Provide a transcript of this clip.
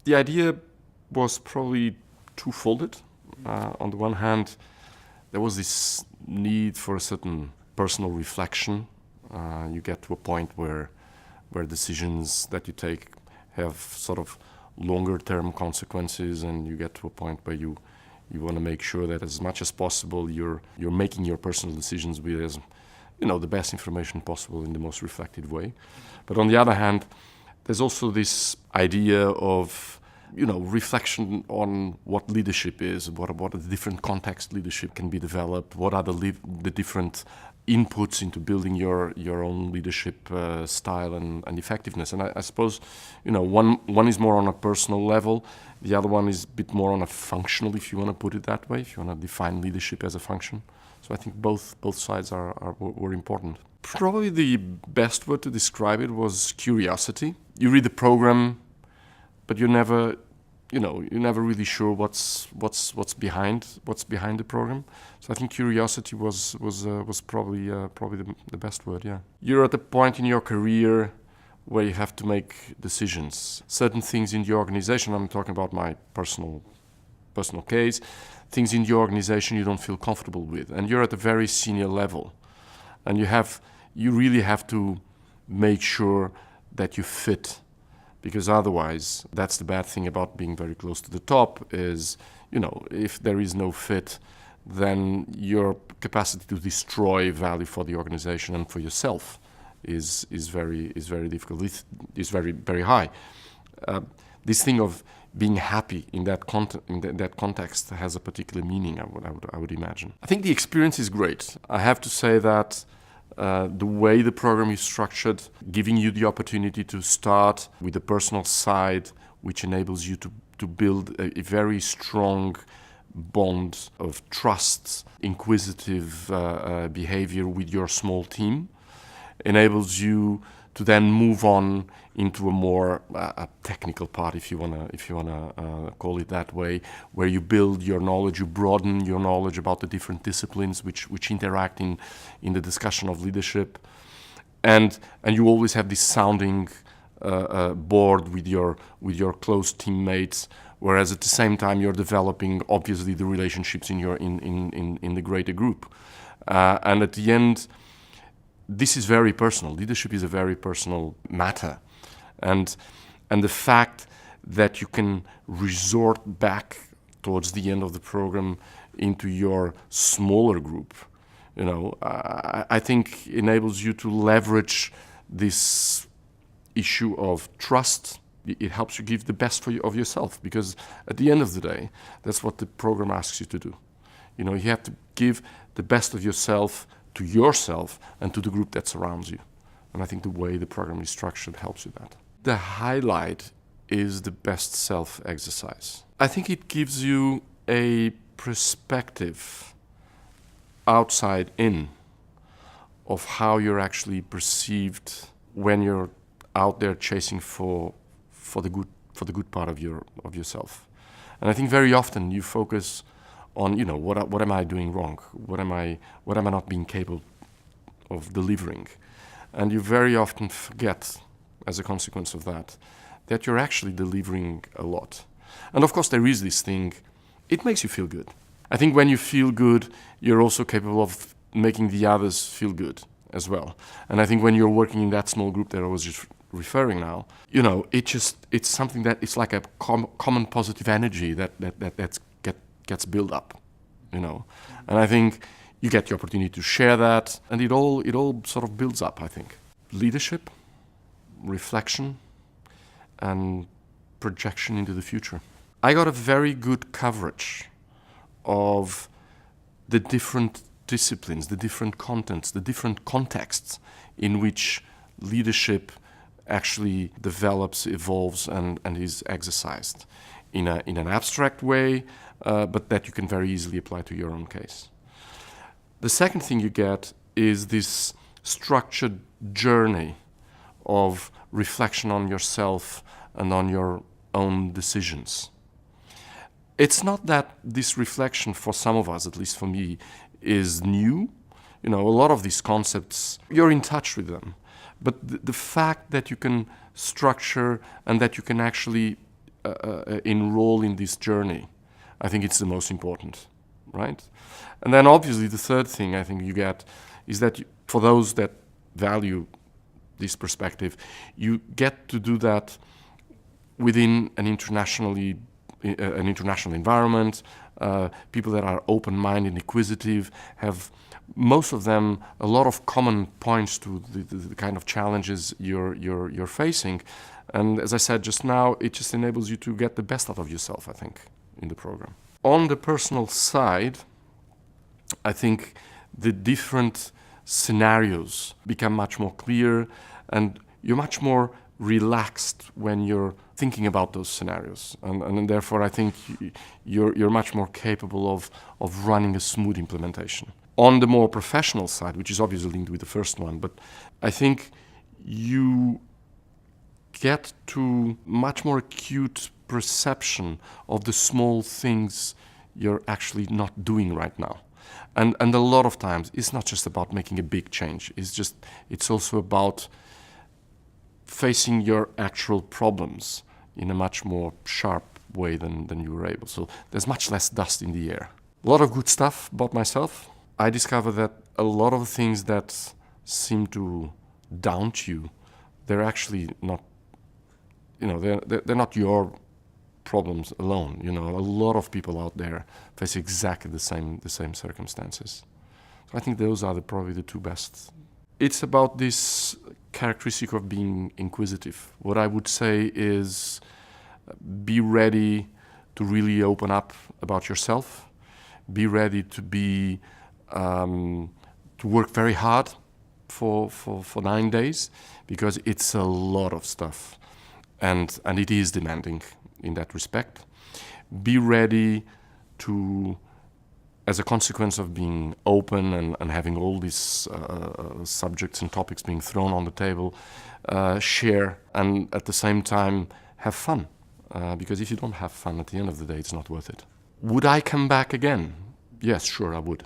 The idea was probably twofold. On the one hand, there was this need for a certain personal reflection. You get to a point where decisions that you take have sort of longer term consequences, and you get to a point where you want to make sure that as much as possible you're making your personal decisions with as the best information possible in the most reflected way. But on the other hand, there's also this idea of reflection on what leadership is, what are the different contexts leadership can be developed, what are the different inputs into building your own leadership style and effectiveness. And I suppose one is more on a personal level, the other one is a bit more on a functional, if you want to put it that way, if you want to define leadership as a function. So I think both sides were important. Probably the best word to describe it was curiosity. You read the program, but you're never really sure what's behind the program. So I think curiosity was probably the best word. Yeah, you're at a point in your career where you have to make decisions. Certain things in the organization, I'm talking about my personal case, things in the organization you don't feel comfortable with, and you're at a very senior level, and you really have to make sure that you fit. Because otherwise, that's the bad thing about being very close to the top is, if there is no fit, then your capacity to destroy value for the organization and for yourself is very difficult. Is very, very high. This thing of being happy in that context has a particular meaning, I would imagine. I think the experience is great. I have to say that the way the program is structured, giving you the opportunity to start with the personal side, which enables you to build a very strong bond of trust, inquisitive behavior with your small team, enables you to then move on into a more technical part, if you wanna call it that way, where you build your knowledge, you broaden your knowledge about the different disciplines which interact in the discussion of leadership, and you always have this sounding board with your close teammates, whereas at the same time you're developing obviously the relationships in the greater group, and at the end. This is very personal. Leadership is a very personal matter. And the fact that you can resort back towards the end of the program into your smaller group, I think enables you to leverage this issue of trust. It helps you give the best of yourself, because at the end of the day, that's what the program asks you to do. You have to give the best of yourself to yourself and to the group that surrounds you. And I think the way the program is structured helps you that. The highlight is the best self exercise. I think it gives you a perspective outside in of how you're actually perceived when you're out there chasing for the good part of yourself. And I think very often you focus on what am I doing wrong? What am I not being capable of delivering? And you very often forget, as a consequence of that you're actually delivering a lot. And of course there is this thing, it makes you feel good. I think when you feel good, you're also capable of making the others feel good as well. And I think when you're working in that small group that I was just referring now, it's something that it's like a common positive energy that gets built up, and I think you get the opportunity to share that, and it all sort of builds up. I think leadership, reflection, and projection into the future. I got a very good coverage of the different disciplines, the different contents, the different contexts in which leadership actually develops, evolves, and is exercised in an abstract way, but that you can very easily apply to your own case. The second thing you get is this structured journey of reflection on yourself and on your own decisions. It's not that this reflection, for some of us, at least for me, is new. A lot of these concepts, you're in touch with them. But the fact that you can structure and that you can actually enroll in this journey. I think it's the most important, right? And then obviously the third thing I think you get is that for those that value this perspective, you get to do that within an international environment. People that are open-minded, inquisitive, have most of them a lot of common points to the kind of challenges you're facing. And as I said just now, it just enables you to get the best out of yourself, I think, in the program. On the personal side, I think the different scenarios become much more clear, and you're much more relaxed when you're thinking about those scenarios, and therefore I think you're much more capable of running a smooth implementation. On the more professional side, which is obviously linked with the first one, but I think you get to much more acute perception of the small things you're actually not doing right now. And a lot of times it's not just about making a big change, it's also about facing your actual problems in a much more sharp way than you were able. So there's much less dust in the air. A lot of good stuff about myself. I discovered that a lot of the things that seem to daunt you, they're actually not, they're not your problems alone. A lot of people out there face exactly the same circumstances. So I think those are probably the two best. It's about this characteristic of being inquisitive. What I would say is be ready to really open up about yourself. Be ready to to work very hard for 9 days, because it's a lot of stuff, and it is demanding in that respect. Be ready to, as a consequence of being open and having all these subjects and topics being thrown on the table, share, and at the same time have fun. Because if you don't have fun at the end of the day, it's not worth it. Would I come back again? Yes, sure, I would.